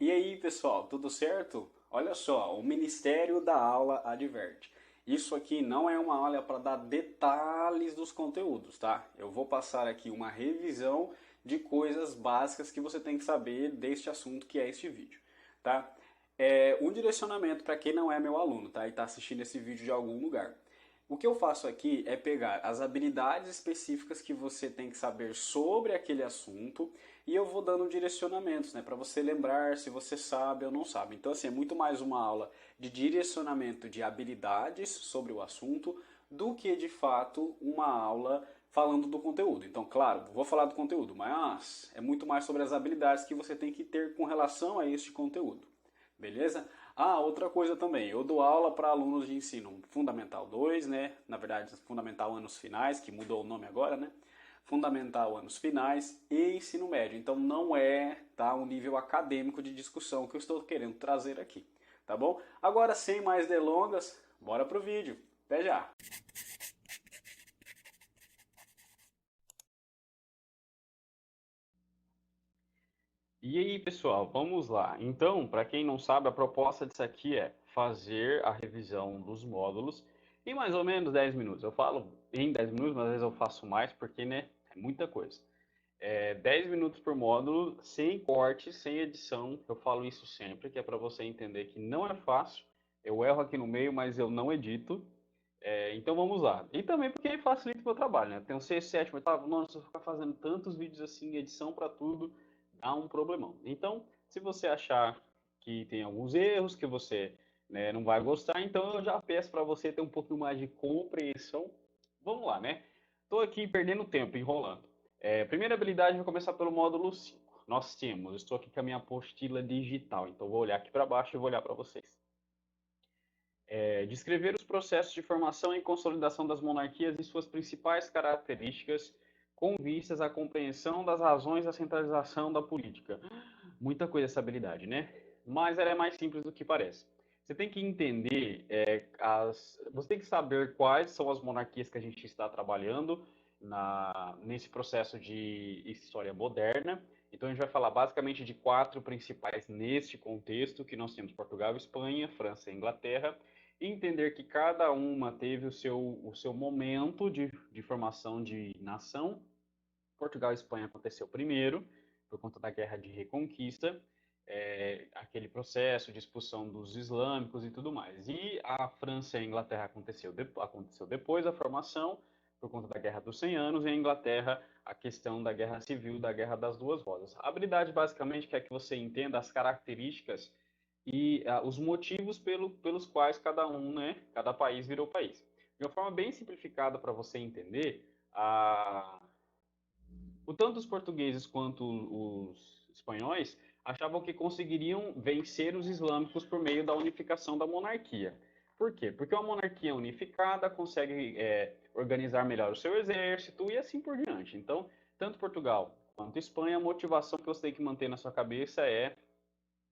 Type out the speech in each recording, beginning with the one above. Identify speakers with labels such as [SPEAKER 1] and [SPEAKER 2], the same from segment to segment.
[SPEAKER 1] E aí, pessoal, tudo certo? Olha só, o Ministério da Aula adverte. Isso aqui não é uma aula para dar detalhes dos conteúdos, tá? Eu vou passar aqui uma revisão de coisas básicas que você tem que saber deste assunto que é este vídeo, tá? Um direcionamento para quem não é meu aluno, tá? E está assistindo esse vídeo de algum lugar. O que eu faço aqui é pegar as habilidades específicas que você tem que saber sobre aquele assunto e eu vou dando direcionamentos, né, para você lembrar se você sabe ou não sabe. Então, assim, é muito mais uma aula de direcionamento de habilidades sobre o assunto do que de fato uma aula falando do conteúdo. Então, claro, vou falar do conteúdo, mas é muito mais sobre as habilidades que você tem que ter com relação a este conteúdo. Beleza? Ah, outra coisa também, eu dou aula para alunos de ensino Fundamental 2, né? Na verdade, Fundamental Anos Finais, que mudou o nome agora, né? Fundamental Anos Finais e Ensino Médio. Então não é, tá, um nível acadêmico de discussão que eu estou querendo trazer aqui, tá bom? Agora, sem mais delongas, bora pro vídeo. Até já!
[SPEAKER 2] E aí, pessoal, vamos lá. Então, para quem não sabe, a proposta disso aqui é fazer a revisão dos módulos em mais ou menos 10 minutos. Eu falo em 10 minutos, mas às vezes eu faço mais porque, né, é muita coisa. 10 minutos por módulo, sem corte, sem edição. Eu falo isso sempre, que é para você entender que não é fácil. Eu erro aqui no meio, mas eu não edito. Então vamos lá. E também porque facilita o meu trabalho, né? Tem o sexto, sétimo, oitavo, nono, se eu ficar fazendo tantos vídeos assim, edição para tudo, dá um problemão. Então, se você achar que tem alguns erros, que você, né, não vai gostar, então eu já peço para você ter um pouquinho mais de compreensão. Vamos lá, né? Estou aqui perdendo tempo, enrolando. Primeira habilidade, vou começar pelo módulo 5. Nós temos, estou aqui com a minha apostila digital, então vou olhar aqui para baixo e vou olhar para vocês. Descrever os processos de formação e consolidação das monarquias e suas principais características, com vistas à compreensão das razões da centralização da política. Muita coisa essa habilidade, né? Mas ela é mais simples do que parece. Você tem que entender, você tem que saber quais são as monarquias que a gente está trabalhando nesse processo de história moderna. Então a gente vai falar basicamente de quatro principais neste contexto, que nós temos Portugal, Espanha, França e Inglaterra, e entender que cada uma teve o seu momento de formação de nação. Portugal e Espanha aconteceu primeiro, por conta da Guerra de Reconquista, aquele processo de expulsão dos islâmicos e tudo mais. E a França e a Inglaterra aconteceu depois a formação, por conta da Guerra dos 100 Anos, e a Inglaterra a questão da Guerra Civil, da Guerra das Duas Rosas. A habilidade basicamente quer que você entenda as características e os motivos pelos quais cada um, né, cada país virou país. De uma forma bem simplificada para você entender, tanto os portugueses quanto os espanhóis achavam que conseguiriam vencer os islâmicos por meio da unificação da monarquia. Por quê? Porque uma monarquia unificada consegue organizar melhor o seu exército e assim por diante. Então, tanto Portugal quanto Espanha, a motivação que você tem que manter na sua cabeça é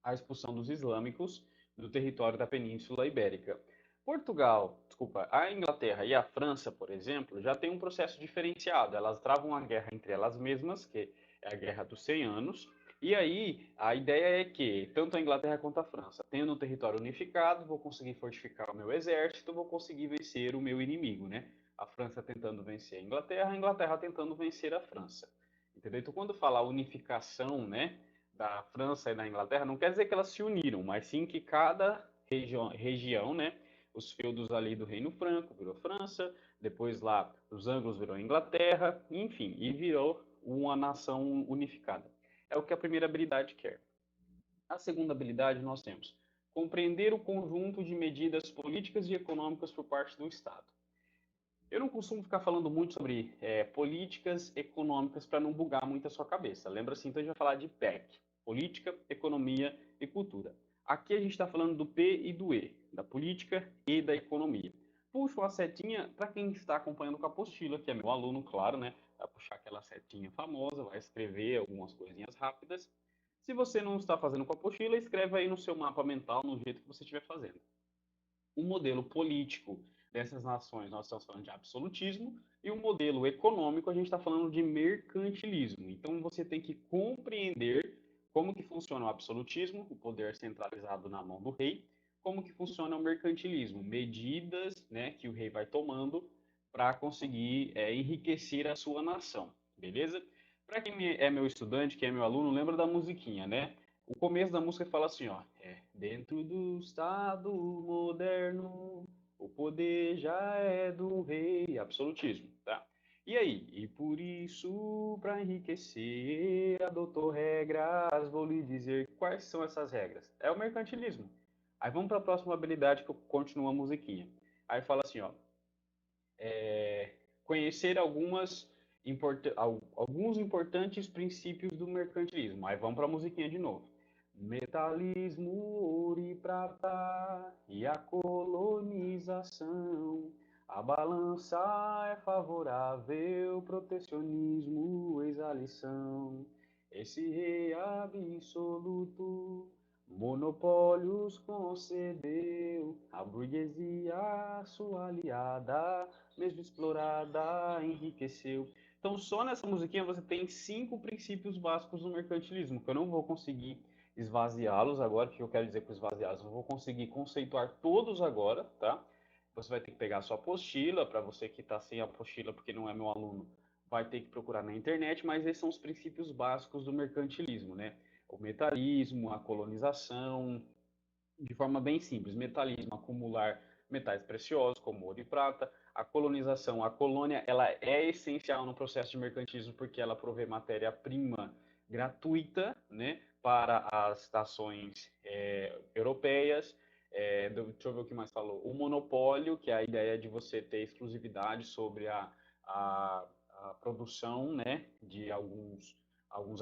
[SPEAKER 2] a expulsão dos islâmicos do território da Península Ibérica. Portugal, desculpa, a Inglaterra e a França, por exemplo, já tem um processo diferenciado. Elas travam a guerra entre elas mesmas, que é a Guerra dos 100 Anos. E aí, a ideia é que tanto a Inglaterra quanto a França, tendo um território unificado, vou conseguir fortificar o meu exército, vou conseguir vencer o meu inimigo, né? A França tentando vencer a Inglaterra tentando vencer a França. Entendeu? Então, quando fala unificação, né, da França e da Inglaterra, não quer dizer que elas se uniram, mas sim que cada região, né, os feudos ali do Reino Franco virou França, depois lá os ângulos virou Inglaterra, enfim, e virou uma nação unificada. É o que a primeira habilidade quer. A segunda habilidade nós temos compreender o conjunto de medidas políticas e econômicas por parte do Estado. Eu não costumo ficar falando muito sobre políticas econômicas para não bugar muito a sua cabeça. Lembra assim, então a gente vai falar de PEC, política, economia e cultura. Aqui a gente está falando do P e do E, da política e da economia. Puxa uma setinha para quem está acompanhando com a apostila, que é meu aluno, claro, né? Vai puxar aquela setinha famosa, vai escrever algumas coisinhas rápidas. Se você não está fazendo com a apostila, escreve aí no seu mapa mental, no jeito que você estiver fazendo. O modelo político dessas nações, nós estamos falando de absolutismo, e o modelo econômico, a gente está falando de mercantilismo. Então, você tem que compreender como que funciona o absolutismo, o poder centralizado na mão do rei, como que funciona o mercantilismo, medidas, né, que o rei vai tomando para conseguir enriquecer a sua nação, beleza? Para quem é meu estudante, quem é meu aluno, lembra da musiquinha, né? O começo da música fala assim, ó, dentro do Estado moderno, o poder já é do rei, absolutismo, tá? E aí? E por isso, para enriquecer, adotou regras, vou lhe dizer quais são essas regras. É o mercantilismo. Aí vamos para a próxima habilidade que eu continuo a musiquinha. Aí fala assim, ó, conhecer alguns importantes princípios do mercantilismo. Aí vamos para a musiquinha de novo. Metalismo, ouro e prata e a colonização. A balança é favorável, protecionismo, eis a lição. Esse rei absoluto monopólios concedeu à burguesia, sua aliada, mesmo explorada, enriqueceu. Então, só nessa musiquinha você tem 5 princípios básicos do mercantilismo, que eu não vou conseguir esvaziá-los agora. O que eu quero dizer com esvaziá-los? Eu não vou conseguir conceituar todos agora, tá? Você vai ter que pegar a sua apostila, para você que está sem apostila porque não é meu aluno, vai ter que procurar na internet, mas esses são os princípios básicos do mercantilismo, né? O metalismo, a colonização, de forma bem simples. Metalismo, acumular metais preciosos, como ouro e prata. A colonização, a colônia, ela é essencial no processo de mercantilismo porque ela provê matéria-prima gratuita, né, para as estações europeias. Deixa eu ver o que mais falou. O monopólio, que é a ideia de você ter exclusividade sobre a, a produção, né, de alguns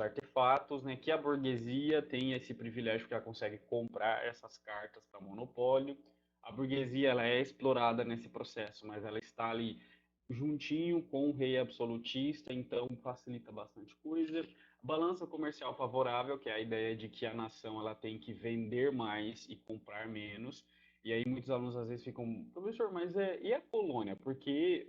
[SPEAKER 2] artefatos, né, que a burguesia tem esse privilégio que ela consegue comprar essas cartas para monopólio. A burguesia ela é explorada nesse processo, mas ela está ali juntinho com o rei absolutista, então facilita bastante coisa. Balança comercial favorável, que é a ideia de que a nação ela tem que vender mais e comprar menos. E aí muitos alunos às vezes ficam, professor, mas e a colônia? Porque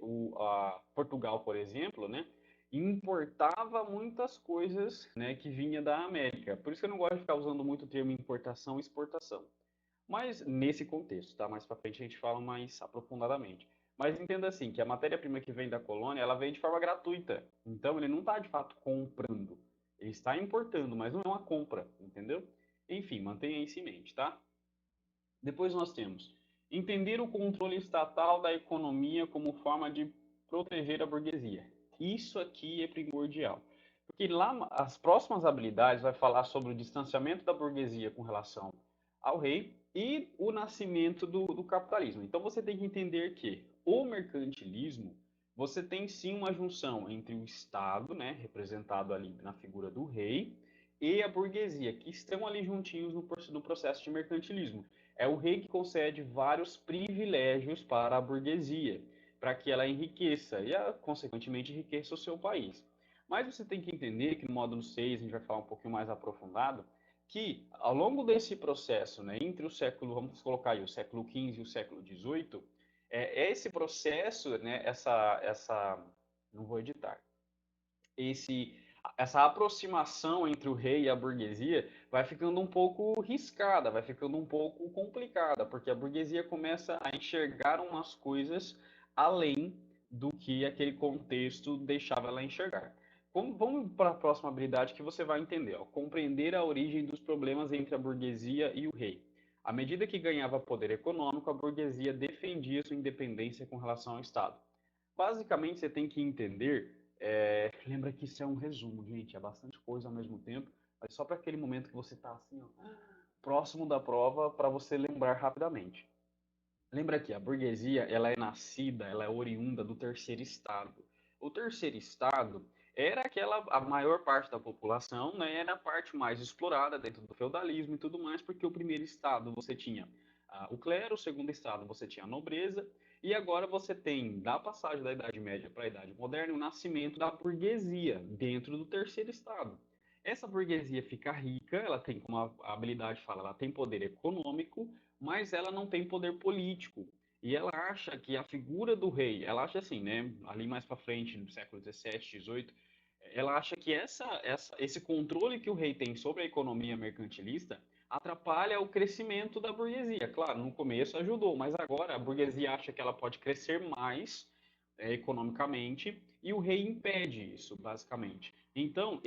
[SPEAKER 2] Portugal, por exemplo, né, importava muitas coisas, né, que vinha da América. Por isso que eu não gosto de ficar usando muito o termo importação e exportação. Mas nesse contexto, tá? Mais para frente a gente fala mais aprofundadamente. Mas entenda assim, que a matéria-prima que vem da colônia, ela vem de forma gratuita. Então ele não está de fato comprando. Ele está importando, mas não é uma compra, entendeu? Enfim, mantenha isso em mente, tá? Depois nós temos entender o controle estatal da economia como forma de proteger a burguesia. Isso aqui é primordial. Porque lá as próximas habilidades vai falar sobre o distanciamento da burguesia com relação ao rei e o nascimento do capitalismo. Então você tem que entender que o mercantilismo, você tem sim uma junção entre o Estado, né, representado ali na figura do rei, e a burguesia, que estão ali juntinhos no processo de mercantilismo. É o rei que concede vários privilégios para a burguesia, para que ela enriqueça e, consequentemente, enriqueça o seu país. Mas você tem que entender que no módulo 6 a gente vai falar um pouquinho mais aprofundado, que ao longo desse processo, né, entre o século, vamos colocar aí, o século XV e o século XVIII, esse processo, né, não vou editar, esse, essa aproximação entre o rei e a burguesia vai ficando um pouco riscada, vai ficando um pouco complicada, porque a burguesia começa a enxergar umas coisas além do que aquele contexto deixava ela enxergar. Vamos para a próxima habilidade que você vai entender. Ó, compreender a origem dos problemas entre a burguesia e o rei. À medida que ganhava poder econômico, a burguesia defendia sua independência com relação ao Estado. Basicamente, você tem que entender. Lembra que isso é um resumo, gente. É bastante coisa ao mesmo tempo, mas só para aquele momento que você está assim, ó, próximo da prova, para você lembrar rapidamente. Lembra que a burguesia, ela é nascida, ela é oriunda do terceiro estado. O terceiro estado era a maior parte da população, né, era a parte mais explorada dentro do feudalismo e tudo mais, porque o primeiro estado você tinha o clero, o segundo estado você tinha a nobreza, e agora você tem, da passagem da Idade Média para a Idade Moderna, o nascimento da burguesia dentro do terceiro estado. Essa burguesia fica rica, ela tem, como a habilidade fala, ela tem poder econômico, mas ela não tem poder político. E ela acha que a figura do rei, ela acha assim, né? Ali mais para frente, no século XVII, XVIII, Ela acha que esse controle que o rei tem sobre a economia mercantilista atrapalha o crescimento da burguesia. Claro, no começo ajudou, mas agora a burguesia acha que ela pode crescer mais economicamente e o rei impede isso, basicamente. Então,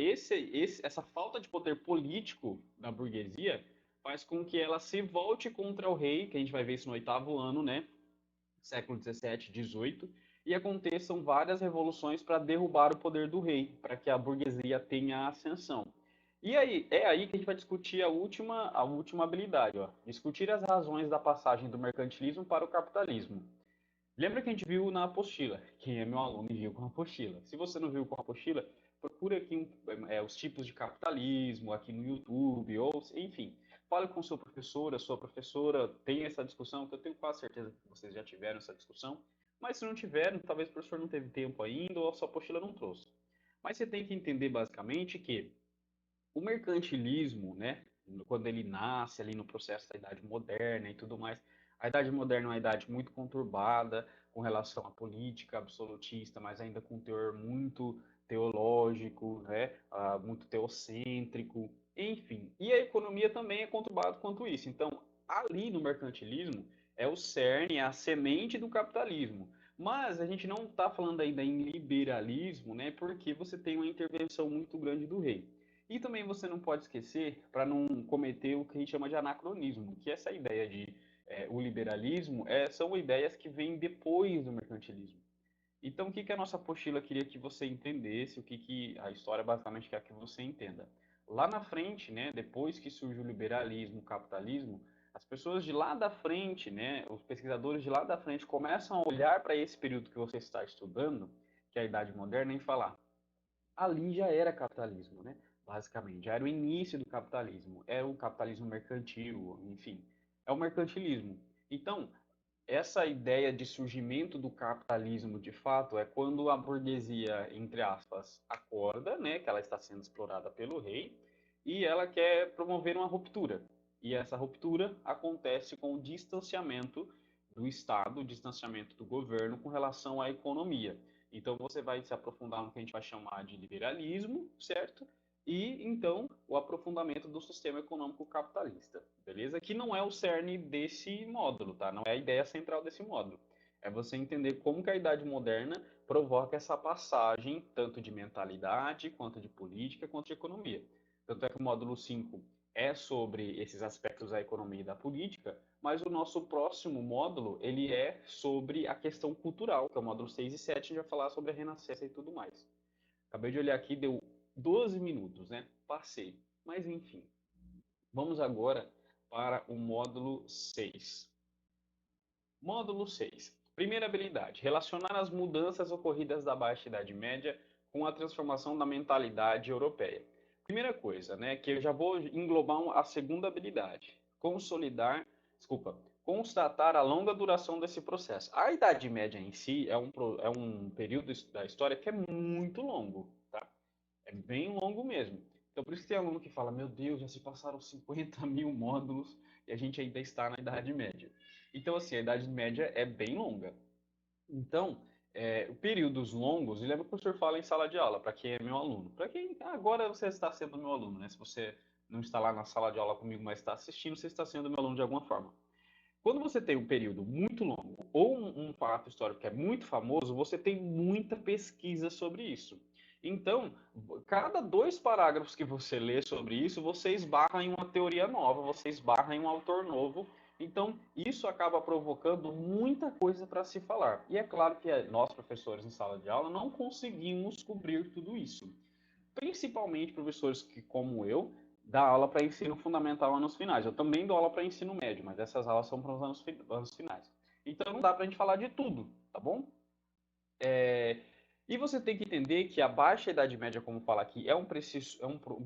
[SPEAKER 2] essa falta de poder político da burguesia faz com que ela se volte contra o rei, que a gente vai ver isso no oitavo ano, né? Século 17, 18, e aconteçam várias revoluções para derrubar o poder do rei, para que a burguesia tenha ascensão. E aí, é aí que a gente vai discutir a última habilidade, ó, discutir as razões da passagem do mercantilismo para o capitalismo. Lembra que a gente viu na apostila? Quem é meu aluno viu com a apostila. Se você não viu com a apostila, procure aqui os tipos de capitalismo aqui no YouTube, ou enfim, fale com seu professor, a sua professora, tenha essa discussão, que eu tenho quase certeza que vocês já tiveram essa discussão. Mas se não tiveram, talvez o professor não teve tempo ainda ou a sua apostila não trouxe. Mas você tem que entender basicamente que o mercantilismo, né, quando ele nasce ali no processo da Idade Moderna e tudo mais, a Idade Moderna é uma idade muito conturbada com relação à política absolutista, mas ainda com um teor muito teológico, né, muito teocêntrico, enfim. E a economia também é conturbada quanto isso. Então, ali no mercantilismo é o cerne, é a semente do capitalismo. Mas a gente não está falando ainda em liberalismo, né, porque você tem uma intervenção muito grande do rei. E também você não pode esquecer, para não cometer o que a gente chama de anacronismo, que essa ideia de o liberalismo são ideias que vêm depois do mercantilismo. Então, o que, que a nossa apostila queria que você entendesse, o que, que a história basicamente quer que você entenda? Lá na frente, né, depois que surge o liberalismo, o capitalismo, as pessoas de lá da frente, né, os pesquisadores de lá da frente começam a olhar para esse período que você está estudando, que é a Idade Moderna, e falar: ali já era capitalismo, né? Basicamente, já era o início do capitalismo, era o capitalismo mercantil, enfim, é o mercantilismo. Então, essa ideia de surgimento do capitalismo, de fato, é quando a burguesia, entre aspas, acorda, né, que ela está sendo explorada pelo rei, e ela quer promover uma ruptura. E essa ruptura acontece com o distanciamento do Estado, o distanciamento do governo com relação à economia. Então você vai se aprofundar no que a gente vai chamar de liberalismo, certo? E então o aprofundamento do sistema econômico capitalista, beleza? Que não é o cerne desse módulo, tá? Não é a ideia central desse módulo. É você entender como que a Idade Moderna provoca essa passagem tanto de mentalidade, quanto de política, quanto de economia. Tanto é que o módulo 5 é sobre esses aspectos da economia e da política, mas o nosso próximo módulo, ele é sobre a questão cultural, que é o módulo 6 e 7, a gente vai falar sobre a Renascença e tudo mais. Acabei de olhar aqui, deu 12 minutos, né? Passei. Mas enfim, vamos agora para o módulo 6. Módulo 6. Primeira habilidade: relacionar as mudanças ocorridas da Baixa Idade Média com a transformação da mentalidade europeia. Primeira coisa, né, que eu já vou englobar a segunda habilidade: constatar a longa duração desse processo. A Idade Média em si é um período da história que é muito longo, tá? É bem longo mesmo. Então, por isso que tem aluno que fala: meu Deus, já se passaram 50 mil módulos e a gente ainda está na Idade Média. Então, assim, a Idade Média é bem longa. Então, períodos longos, e lembra que o professor fala em sala de aula, para quem é meu aluno. Para quem agora você está sendo meu aluno, né? Se você não está lá na sala de aula comigo, mas está assistindo, você está sendo meu aluno de alguma forma. Quando você tem um período muito longo ou um fato histórico que é muito famoso, você tem muita pesquisa sobre isso. Então, cada dois parágrafos que você lê sobre isso, você esbarra em uma teoria nova, você esbarra em um autor novo. Então, isso acaba provocando muita coisa para se falar. E é claro que nós, professores em sala de aula, não conseguimos cobrir tudo isso. Principalmente professores que, como eu, dá aula para ensino fundamental anos finais. Eu também dou aula para ensino médio, mas essas aulas são para os anos finais. Então não dá para a gente falar de tudo, tá bom? E você tem que entender que a baixa idade média, como fala aqui, é um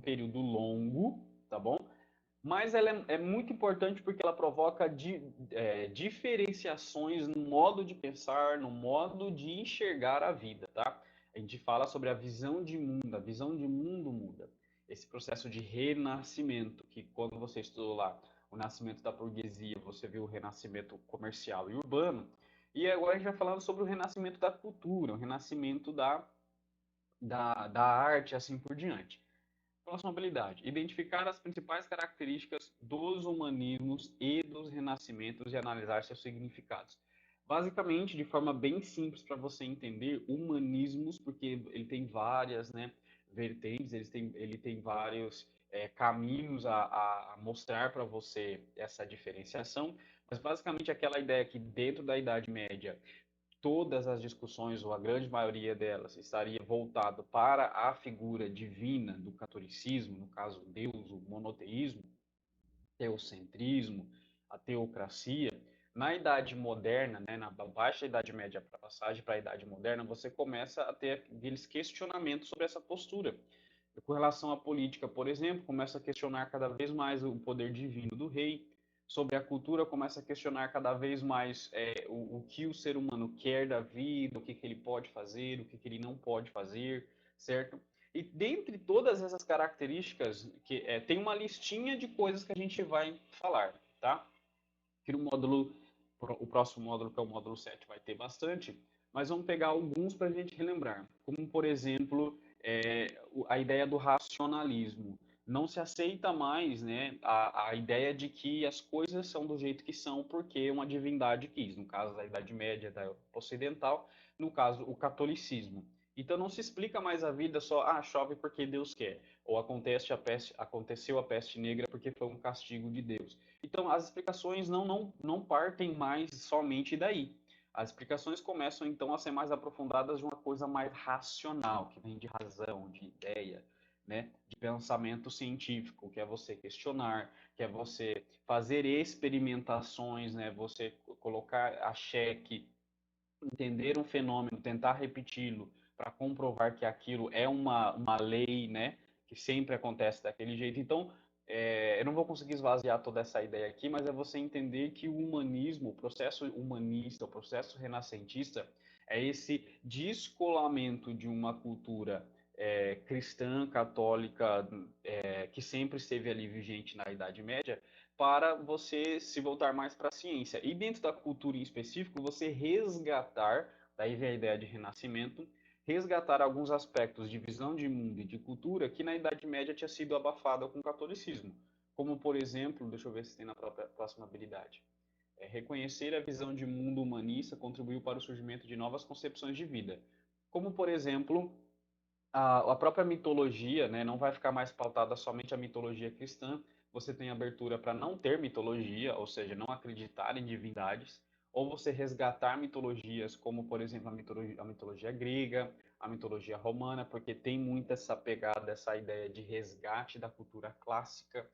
[SPEAKER 2] período longo, tá bom? Mas ela é muito importante porque ela provoca diferenciações no modo de pensar, no modo de enxergar a vida, tá? A gente fala sobre a visão de mundo, a visão de mundo muda. Esse processo de renascimento, que quando você estudou lá o nascimento da burguesia, você viu o renascimento comercial e urbano, e agora a gente vai falando sobre o renascimento da cultura, o renascimento da arte, assim por diante. Próxima habilidade: identificar as principais características dos humanismos e dos renascimentos e analisar seus significados. Basicamente, de forma bem simples para você entender, humanismos, porque ele tem várias, né, vertentes, ele tem vários caminhos a mostrar para você essa diferenciação, mas basicamente aquela ideia que dentro da Idade Média todas as discussões, ou a grande maioria delas, estaria voltado para a figura divina do catolicismo, no caso Deus, o monoteísmo, teocentrismo, a teocracia. Na Idade Moderna, né, na baixa Idade Média para passagem para a Idade Moderna, você começa a ter aqueles questionamentos sobre essa postura. Com relação à política, por exemplo, começa a questionar cada vez mais o poder divino do rei. Sobre a cultura, começa a questionar cada vez mais o que o ser humano quer da vida, o que, que ele pode fazer, o que, que ele não pode fazer, certo? E dentre todas essas características, tem uma listinha de coisas que a gente vai falar, tá? Que no módulo, o próximo módulo, que é o módulo 7, vai ter bastante, mas vamos pegar alguns para a gente relembrar. Como, por exemplo, a ideia do racionalismo. Não se aceita mais, né, a ideia de que as coisas são do jeito que são porque uma divindade quis, no caso da Idade Média, da Ocidental, no caso o catolicismo. Então não se explica mais a vida só, chove porque Deus quer, ou aconteceu a peste negra porque foi um castigo de Deus. Então, as explicações não partem mais somente daí. As explicações começam, então, a ser mais aprofundadas de uma coisa mais racional, que vem de razão, de ideia, né? De pensamento científico, que é você questionar, que é você fazer experimentações, né? Você colocar a xeque, entender um fenômeno, tentar repeti-lo para comprovar que aquilo é uma lei, né? Que sempre acontece daquele jeito. Então, eu não vou conseguir esvaziar toda essa ideia aqui, mas é você entender que o humanismo, o processo humanista, o processo renascentista, é esse descolamento de uma cultura cristã, católica, que sempre esteve ali vigente na Idade Média, para você se voltar mais para a ciência. E dentro da cultura em específico, você resgatar, daí vem a ideia de renascimento, resgatar alguns aspectos de visão de mundo e de cultura que na Idade Média tinha sido abafada com o catolicismo. Como, por exemplo, deixa eu ver se tem na próxima habilidade. Reconhecer a visão de mundo humanista contribuiu para o surgimento de novas concepções de vida. Como, por exemplo, a própria mitologia, né, não vai ficar mais pautada somente a mitologia cristã. Você tem abertura para não ter mitologia, ou seja, não acreditar em divindades, ou você resgatar mitologias como, por exemplo, a mitologia grega, a mitologia romana, porque tem muito essa pegada, essa ideia de resgate da cultura clássica,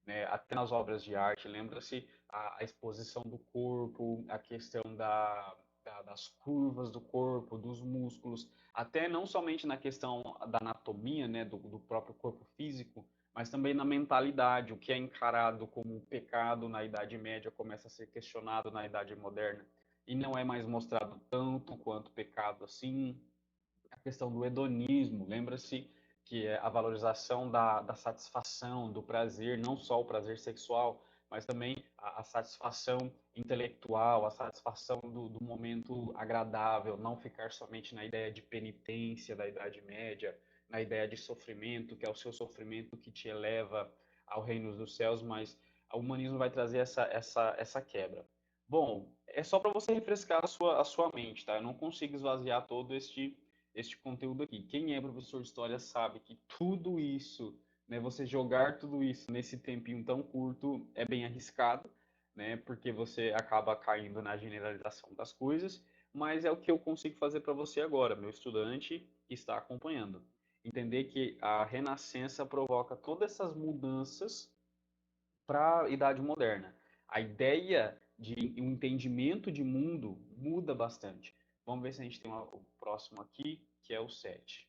[SPEAKER 2] né, até nas obras de arte. Lembra-se a exposição do corpo, a questão das curvas do corpo, dos músculos, até não somente na questão da anatomia, né, do próprio corpo físico, mas também na mentalidade. O que é encarado como um pecado na Idade Média começa a ser questionado na Idade Moderna e não é mais mostrado tanto quanto pecado assim. A questão do hedonismo, lembra-se que é a valorização da satisfação, do prazer, não só o prazer sexual, mas também a satisfação intelectual, a satisfação do momento agradável, não ficar somente na ideia de penitência da Idade Média, na ideia de sofrimento, que é o seu sofrimento que te eleva ao reino dos céus, mas o humanismo vai trazer essa quebra. Bom, é só para você refrescar a sua mente, tá? Eu não consigo esvaziar todo este conteúdo aqui. Quem é professor de história sabe que tudo isso, né, você jogar tudo isso nesse tempinho tão curto é bem arriscado, né, porque você acaba caindo na generalização das coisas, mas é o que eu consigo fazer para você agora, meu estudante que está acompanhando. Entender que a Renascença provoca todas essas mudanças para a Idade Moderna. A ideia de um entendimento de mundo muda bastante. Vamos ver se a gente tem o próximo aqui, que é o 7.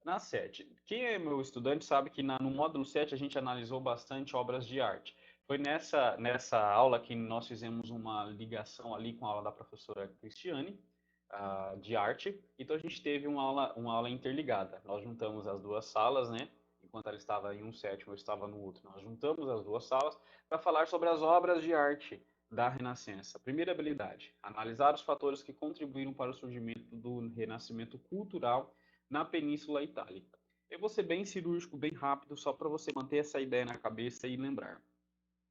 [SPEAKER 2] Na 7, quem é meu estudante sabe que no módulo 7 a gente analisou bastante obras de arte. Foi nessa aula que nós fizemos uma ligação ali com a aula da professora Cristiane, de arte. Então a gente teve uma aula interligada. Nós juntamos as duas salas, né? Enquanto ela estava em um sétimo, eu estava no outro. Nós juntamos as duas salas para falar sobre as obras de arte da Renascença. Primeira habilidade: analisar os fatores que contribuíram para o surgimento do renascimento cultural na Península Itálica. Eu vou ser bem cirúrgico, bem rápido, só para você manter essa ideia na cabeça e lembrar.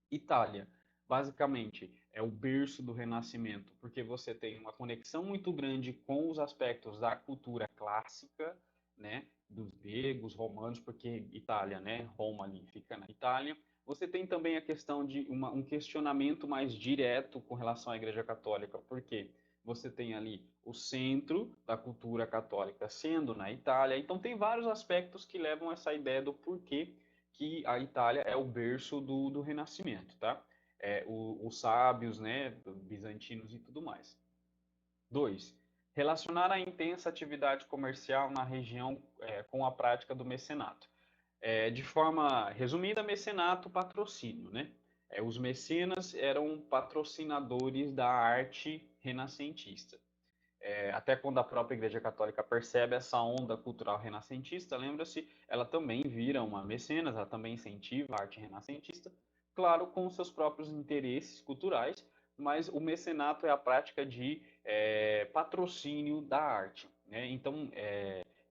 [SPEAKER 2] Itália, basicamente, é o berço do Renascimento, porque você tem uma conexão muito grande com os aspectos da cultura clássica, né, dos gregos, romanos, porque Itália, né, Roma ali fica na Itália. Você tem também a questão de um questionamento mais direto com relação à Igreja Católica, porque você tem ali o centro da cultura católica sendo na Itália, então tem vários aspectos que levam a essa ideia do porquê que a Itália é o berço do Renascimento, tá? Os sábios, né, bizantinos e tudo mais. 2. Relacionar a intensa atividade comercial na região com a prática do mecenato. De forma resumida, mecenato, patrocínio, né? Os mecenas eram patrocinadores da arte renascentista. Até quando a própria Igreja Católica percebe essa onda cultural renascentista, lembra-se, ela também vira uma mecenas, ela também incentiva a arte renascentista, claro, com seus próprios interesses culturais, mas o mecenato é a prática de patrocínio da arte. Né? Então,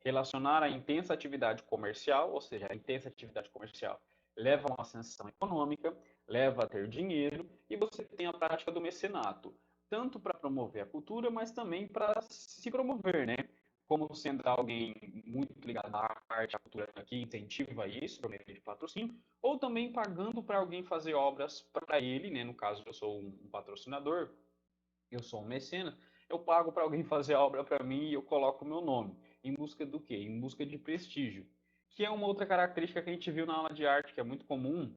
[SPEAKER 2] relacionar a intensa atividade comercial, ou seja, a intensa atividade comercial leva a uma ascensão econômica, leva a ter dinheiro, e você tem a prática do mecenato tanto para promover a cultura, mas também para se promover, né? Como sendo alguém muito ligado à arte, à cultura que incentiva isso por meio de patrocínio, ou também pagando para alguém fazer obras para ele, né? No caso, eu sou um patrocinador, eu sou um mecenas, eu pago para alguém fazer a obra para mim e eu coloco o meu nome. Em busca do quê? Em busca de prestígio. Que é uma outra característica que a gente viu na aula de arte, que é muito comum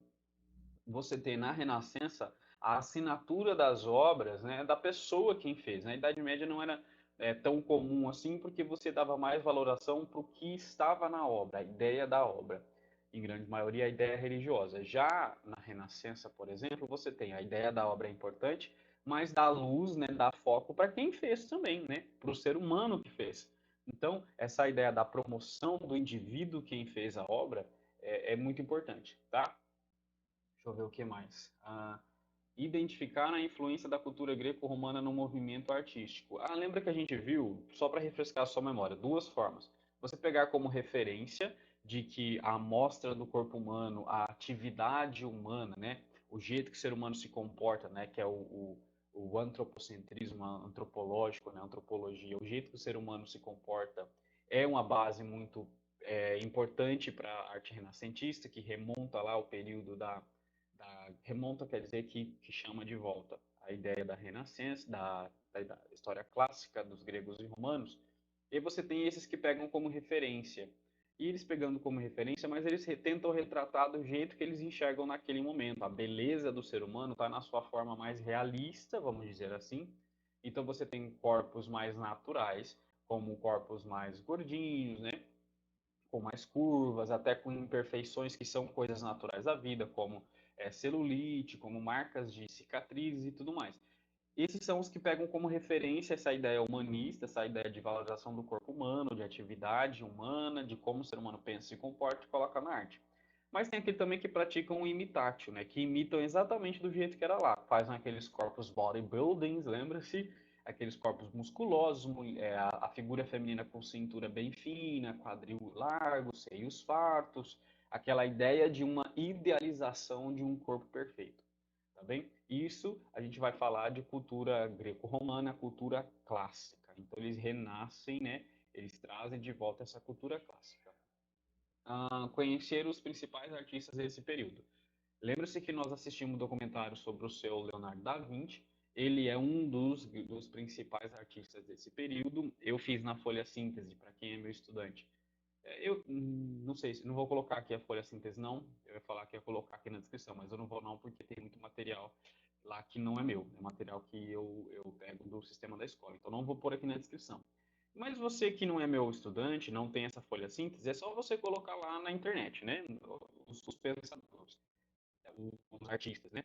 [SPEAKER 2] você ter na Renascença a assinatura das obras, né, da pessoa quem fez. Na Idade Média não era tão comum assim, porque você dava mais valoração para o que estava na obra, a ideia da obra. Em grande maioria, a ideia religiosa. Já na Renascença, por exemplo, você tem a ideia da obra é importante, mas dá luz, né, dá foco para quem fez também, né, para o ser humano que fez. Então, essa ideia da promoção do indivíduo quem fez a obra é muito importante, tá? Deixa eu ver o que mais. Identificar a influência da cultura greco-romana no movimento artístico. Lembra que a gente viu, só para refrescar a sua memória, duas formas. Você pegar como referência de que a amostra do corpo humano, a atividade humana, né, o jeito que o ser humano se comporta, né, que é o antropocentrismo antropológico, né, antropologia, o jeito que o ser humano se comporta é uma base muito importante para a arte renascentista, que remonta lá ao período remonta quer dizer que chama de volta a ideia da Renascença, da história clássica dos gregos e romanos. E você tem esses que pegam como referência. E eles pegando como referência, mas eles tentam retratar do jeito que eles enxergam naquele momento. A beleza do ser humano está na sua forma mais realista, vamos dizer assim. Então você tem corpos mais naturais, como corpos mais gordinhos, né? Com mais curvas, até com imperfeições que são coisas naturais da vida, como celulite, como marcas de cicatrizes e tudo mais. Esses são os que pegam como referência essa ideia humanista, essa ideia de valorização do corpo humano, de atividade humana, de como o ser humano pensa e se comporta e coloca na arte. Mas tem aquele também que praticam o imitátil, né? Que imitam exatamente do jeito que era lá. Fazem aqueles corpos bodybuildings, lembra-se? Aqueles corpos musculosos, a figura feminina com cintura bem fina, quadril largo, seios fartos. Aquela ideia de uma idealização de um corpo perfeito. Tá bem? Isso a gente vai falar de cultura greco-romana, cultura clássica. Então eles renascem, né? Eles trazem de volta essa cultura clássica. Conhecer os principais artistas desse período. Lembra-se que nós assistimos um documentário sobre o seu Leonardo da Vinci. Ele é um dos principais artistas desse período. Eu fiz na folha síntese, para quem é meu estudante. Eu não sei, não vou colocar aqui a folha síntese, não. Eu ia falar que ia colocar aqui na descrição, mas eu não vou não, porque tem muito material lá que não é meu. É material que eu pego do sistema da escola. Então não vou pôr aqui na descrição. Mas você que não é meu estudante, não tem essa folha síntese, é só você colocar lá na internet, né? Os pensadores, os artistas, né?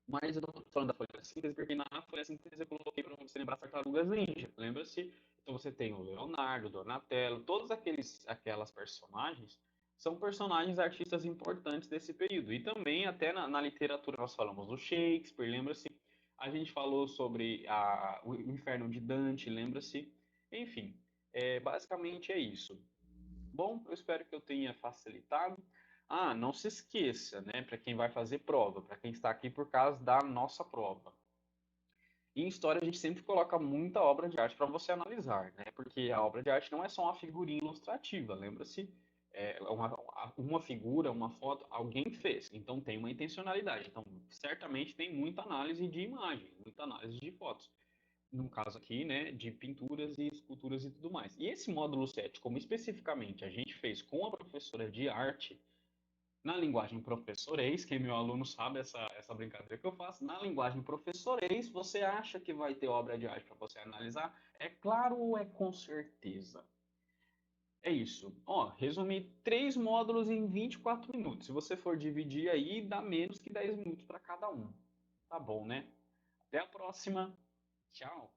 [SPEAKER 2] Mas eu não estou falando da folha síntese, porque na folha síntese eu coloquei para você lembrar Tartarugas Ninja. Lembra-se? Então você tem o Leonardo, o Donatello, todos aquelas personagens são personagens artistas importantes desse período. E também até na literatura nós falamos do Shakespeare, lembra-se? A gente falou sobre o Inferno de Dante, lembra-se? Enfim, Basicamente é isso. Bom, eu espero que eu tenha facilitado. Ah, não se esqueça, né, para quem vai fazer prova, para quem está aqui por causa da nossa prova. Em história, a gente sempre coloca muita obra de arte para você analisar, né? Porque a obra de arte não é só uma figurinha ilustrativa, lembra-se? Uma figura, uma foto, alguém fez, então tem uma intencionalidade. Então, certamente tem muita análise de imagem, muita análise de fotos. No caso aqui, né, de pinturas e esculturas e tudo mais. E esse módulo 7, como especificamente a gente fez com a professora de arte, na linguagem professorês, quem é meu aluno sabe essa brincadeira que eu faço. Na linguagem professorês, você acha que vai ter obra de arte para você analisar? É claro ou é com certeza? É isso. Ó, resumi 3 módulos em 24 minutos. Se você for dividir aí, dá menos que 10 minutos para cada um. Tá bom, né? Até a próxima. Tchau.